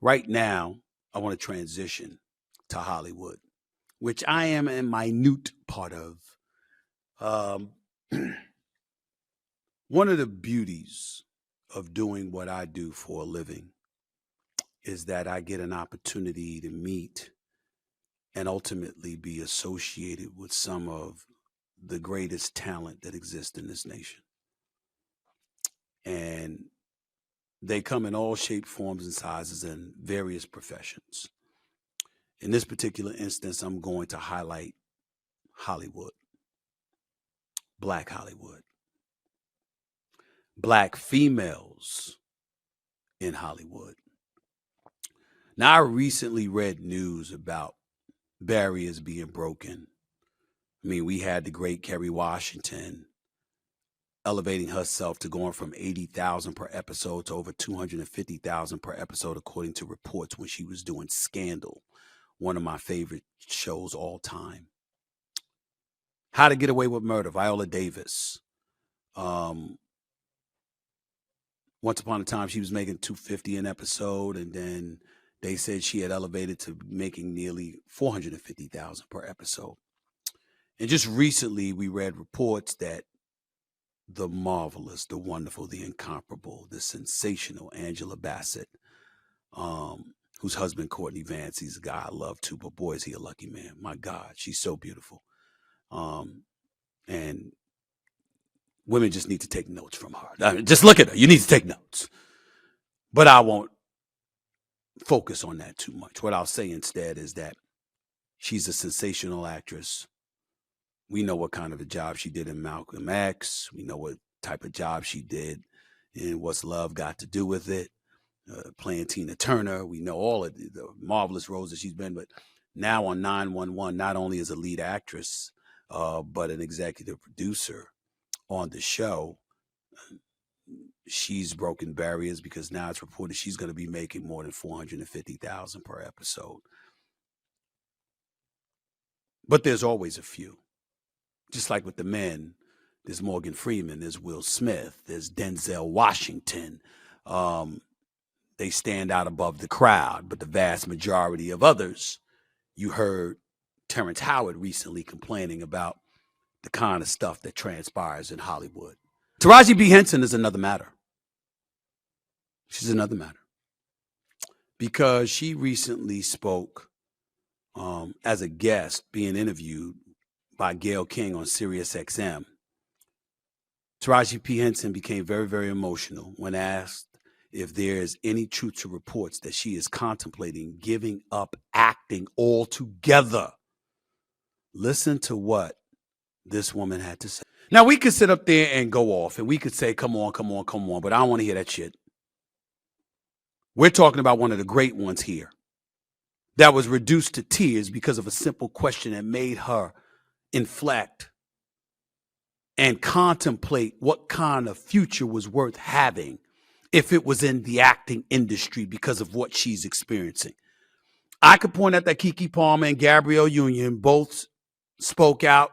right now, I want to transition to Hollywood, which I am a minute part of. Um, one of the beauties of doing what I do for a living is that I get an opportunity to meet and ultimately be associated with some of the greatest talent that exists in this nation. And they come in all shapes, forms, and sizes and various professions. In this particular instance, I'm going to highlight Hollywood, Black Hollywood, Black females in Hollywood. Now, I recently read news about barriers being broken. I mean, we had the great Kerry Washington elevating herself to going from 80,000 per episode to over 250,000 per episode, according to reports, when she was doing Scandal, one of my favorite shows all time. How to Get Away with Murder, Viola Davis. Once upon a time, she was making 250 an episode, and then they said she had elevated to making nearly 450,000 per episode. And just recently, we read reports that the marvelous, the wonderful, the incomparable, the sensational Angela Bassett, whose husband, Courtney Vance, he's a guy I love too, but boy, is he a lucky man. My God, she's so beautiful. And women just need to take notes from her. I mean, just look at her. You need to take notes. But I won't focus on that too much. What I'll say instead is that she's a sensational actress. We know what kind of a job she did in Malcolm X. We know what type of job she did in What's Love Got to Do with It, playing Tina Turner. We know all of the marvelous roles that she's been. But now on 911, not only as a lead actress, but an executive producer on the show, she's broken barriers because now it's reported she's going to be making more than 450,000 per episode. But there's always a few. Just like with the men, there's Morgan Freeman, there's Will Smith, there's Denzel Washington. They stand out above the crowd, but the vast majority of others, you heard Terrence Howard recently complaining about the kind of stuff that transpires in Hollywood. Taraji P. Henson is another matter. She's another matter. Because she recently spoke as a guest being interviewed by Gayle King on Sirius XM. Taraji P. Henson became very, very emotional when asked if there is any truth to reports that she is contemplating giving up acting altogether. Listen to what this woman had to say. Now, we could sit up there and go off, and we could say, come on, come on, come on, but I don't want to hear that shit. We're talking about one of the great ones here that was reduced to tears because of a simple question that made her inflect and contemplate what kind of future was worth having if it was in the acting industry because of what she's experiencing. I could point out that Keke Palmer and Gabrielle Union both spoke out,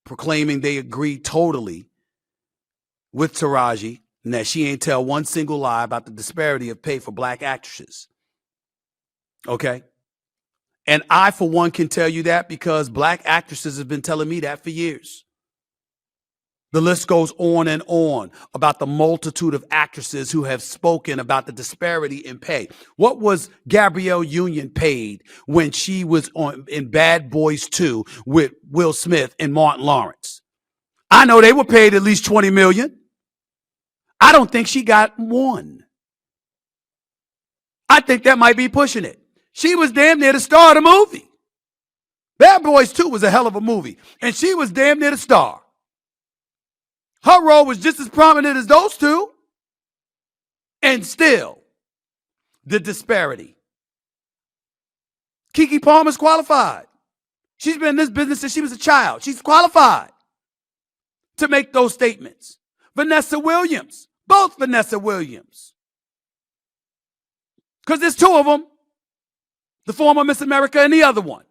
proclaiming they agree totally with Taraji and that she ain't tell one single lie about the disparity of pay for Black actresses. Okay? And I, for one, can tell you that because Black actresses have been telling me that for years. The list goes on and on about the multitude of actresses who have spoken about the disparity in pay. What was Gabrielle Union paid when she was in Bad Boys 2 with Will Smith and Martin Lawrence? I know they were paid at least $20 million. I don't think she got one. I think that might be pushing it. She was damn near the star of the movie. Bad Boys 2 was a hell of a movie, and she was damn near the star. Her role was just as prominent as those two. And still, the disparity. Keke Palmer's qualified. She's been in this business since she was a child. She's qualified to make those statements. Vanessa Williams, both Vanessa Williams. Because there's two of them. The former Miss America and the other one.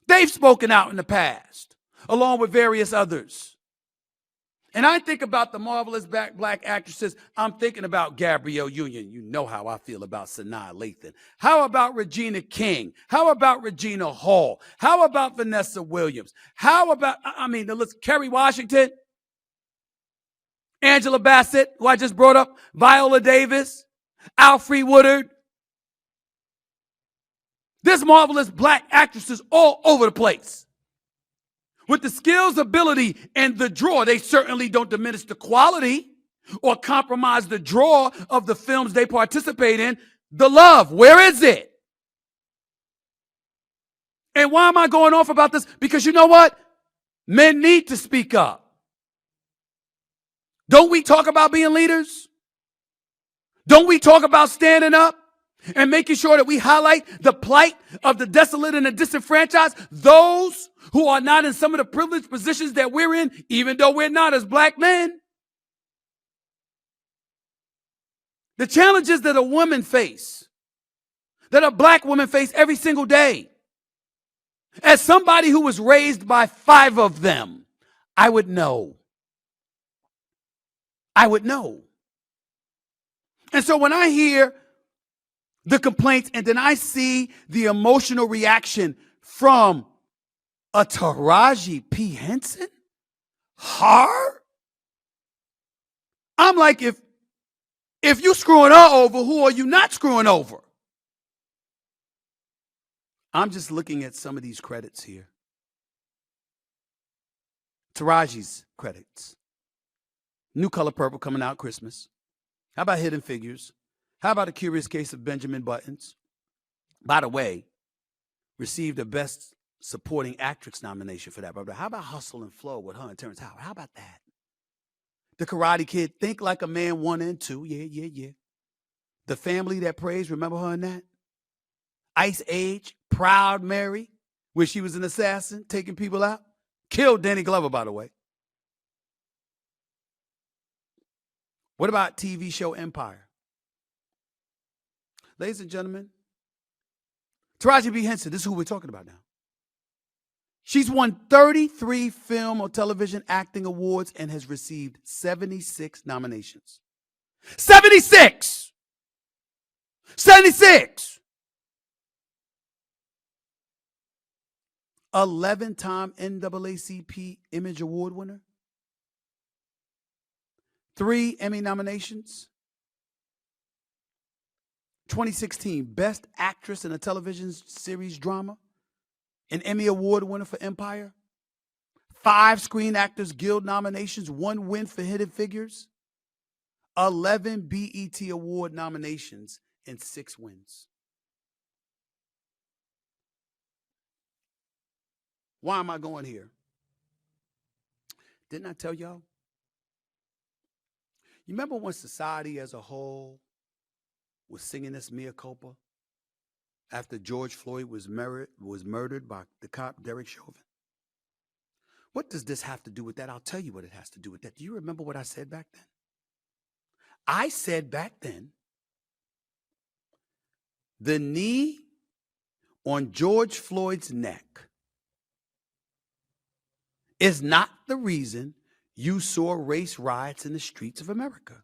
They've spoken out in the past, along with various others. And I think about the marvelous black actresses. I'm thinking about Gabrielle Union. You know how I feel about Sanaa Lathan. How about Regina King? How about Regina Hall? How about Vanessa Williams? How about, the list, Kerry Washington, Angela Bassett, who I just brought up, Viola Davis, Alfre Woodard. There's marvelous black actresses all over the place. With the skills, ability, and the draw, they certainly don't diminish the quality or compromise the draw of the films they participate in. The love, where is it? And why am I going off about this? Because you know what? Men need to speak up. Don't we talk about being leaders? Don't we talk about standing up and making sure that we highlight the plight of the desolate and the disenfranchised, those who are not in some of the privileged positions that we're in, even though we're not as black men? The challenges that a woman face, that a black woman face every single day. As somebody who was raised by 5 of them, I would know. I would know. And so when I hear the complaints and then I see the emotional reaction from a Taraji P. Henson, her, I'm like, if you screwing her over, who are you not screwing over? I'm just looking at some of these credits here. Taraji's credits. New Color Purple coming out Christmas. How about Hidden Figures? How about A Curious Case of Benjamin Buttons? By the way, received a Best Supporting Actress nomination for that. But how about Hustle and Flow with her and Terrence Howard? How about that? The Karate Kid, Think Like a Man 1 and 2. Yeah. The Family That Prays, remember her in that? Ice Age, Proud Mary, where she was an assassin, taking people out. Killed Danny Glover, by the way. What about TV show Empire? Ladies and gentlemen, Taraji P. Henson, this is who we're talking about now. She's won 33 film or television acting awards and has received 76 nominations. 76! 76! 11-time NAACP Image Award winner. 3 Emmy nominations. 2016 Best Actress in a Television Series Drama. An Emmy Award winner for Empire. 5 Screen Actors Guild nominations. 1 win for Hidden Figures. 11 BET Award nominations and 6 wins. Why am I going here? Didn't I tell y'all? You remember when society as a whole was singing this mea culpa after George Floyd was murdered by the cop Derek Chauvin? What does this have to do with that? I'll tell you what it has to do with that. Do you remember what I said back then? I said back then, the knee on George Floyd's neck is not the reason you saw race riots in the streets of America.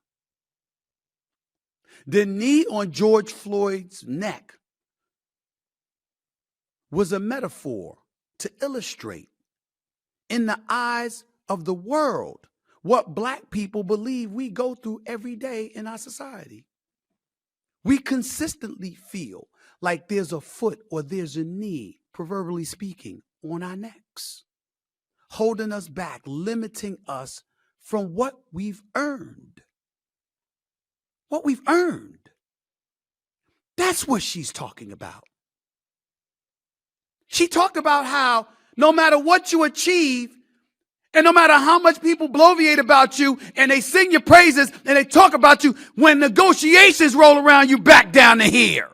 The knee on George Floyd's neck was a metaphor to illustrate in the eyes of the world what black people believe we go through every day in our society. We consistently feel like there's a foot or there's a knee, proverbially speaking, on our necks, holding us back, limiting us from what we've earned. What we've earned. That's what she's talking about. She talked about how no matter what you achieve, and no matter how much people bloviate about you, and they sing your praises, and they talk about you, when negotiations roll around, you back down to here.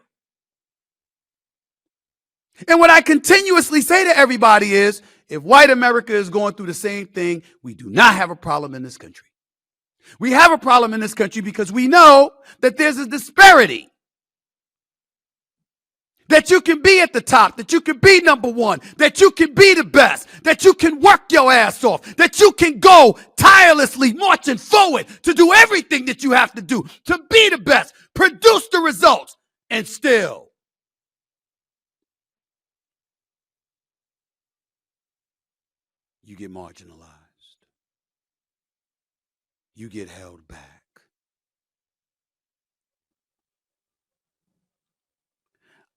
And what I continuously say to everybody is, if white America is going through the same thing, we do not have a problem in this country. We have a problem in this country because we know that there's a disparity. that you can be at the top, that you can be number one, that you can be the best, that you can work your ass off, that you can go tirelessly marching forward to do everything that you have to do to be the best, produce the results, and still you get marginalized. You get held back.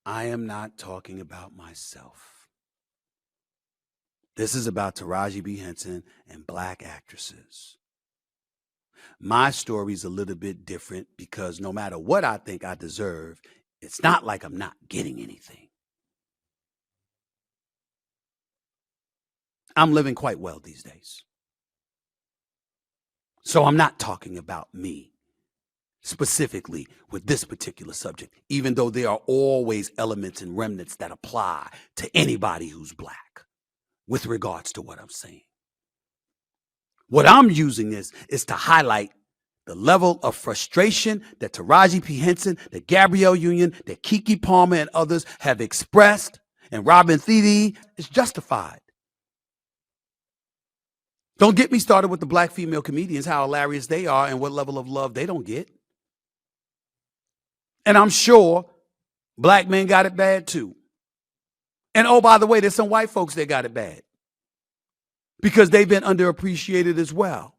I am not talking about myself. This is about Taraji P. Henson and black actresses. My story's a little bit different because no matter what I think I deserve, it's not like I'm not getting anything. I'm living quite well these days. So I'm not talking about me specifically with this particular subject, even though there are always elements and remnants that apply to anybody who's black with regards to what I'm saying. What I'm using this is to highlight the level of frustration that Taraji P. Henson, that Gabrielle Union, that Keke Palmer and others have expressed, and Robin Thede is justified. Don't get me started with the black female comedians, how hilarious they are and what level of love they don't get. And I'm sure black men got it bad too. And oh, by the way, there's some white folks that got it bad because they've been underappreciated as well.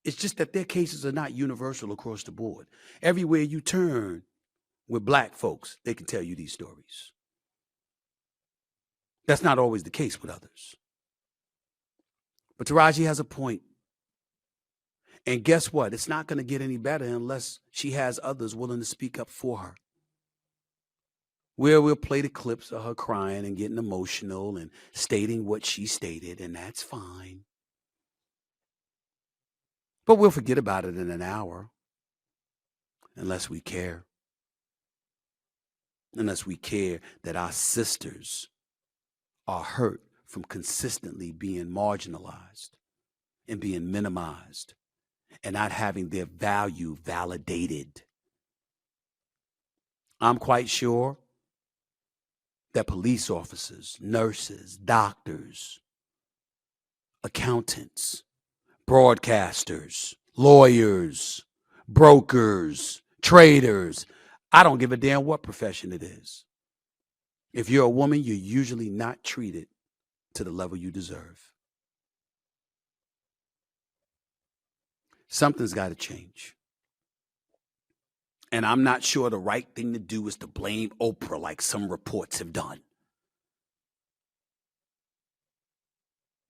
It's just that their cases are not universal across the board. Everywhere you turn with black folks, they can tell you these stories. That's not always the case with others. But Taraji has a point. And guess what? It's not going to get any better unless she has others willing to speak up for her. Where we'll play the clips of her crying and getting emotional and stating what she stated, and that's fine. But we'll forget about it in an hour unless we care. Unless we care that our sisters are hurt from consistently being marginalized and being minimized and not having their value validated. I'm quite sure that police officers, nurses, doctors, accountants, broadcasters, lawyers, brokers, traders, I don't give a damn what profession it is. If you're a woman, you're usually not treated to the level you deserve. Something's got to change. And I'm not sure the right thing to do is to blame Oprah like some reports have done.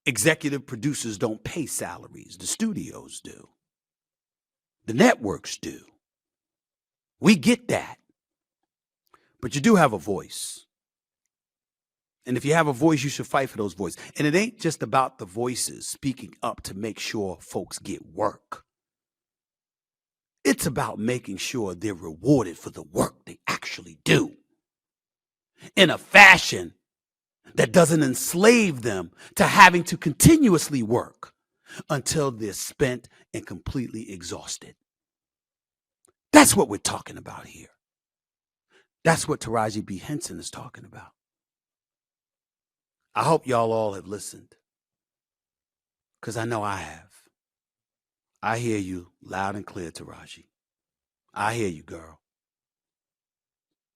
Executive producers don't pay salaries. The studios do. The networks do. We get that. But you do have a voice. And if you have a voice, you should fight for those voices. And it ain't just about the voices speaking up to make sure folks get work. It's about making sure they're rewarded for the work they actually do in a fashion that doesn't enslave them to having to continuously work until they're spent and completely exhausted. That's what we're talking about here. That's what Taraji P. Henson is talking about. I hope y'all all have listened, because I know I have. I hear you loud and clear, Taraji. I hear you, girl.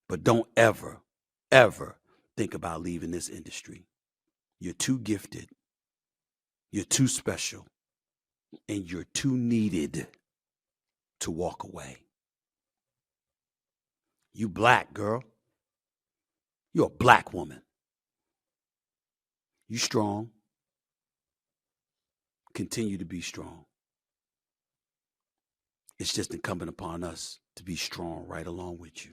But don't ever, ever think about leaving this industry. You're too gifted. You're too special. And you're too needed to walk away. You black, girl. You're a black woman. You strong. Continue to be strong. It's just incumbent upon us to be strong right along with you.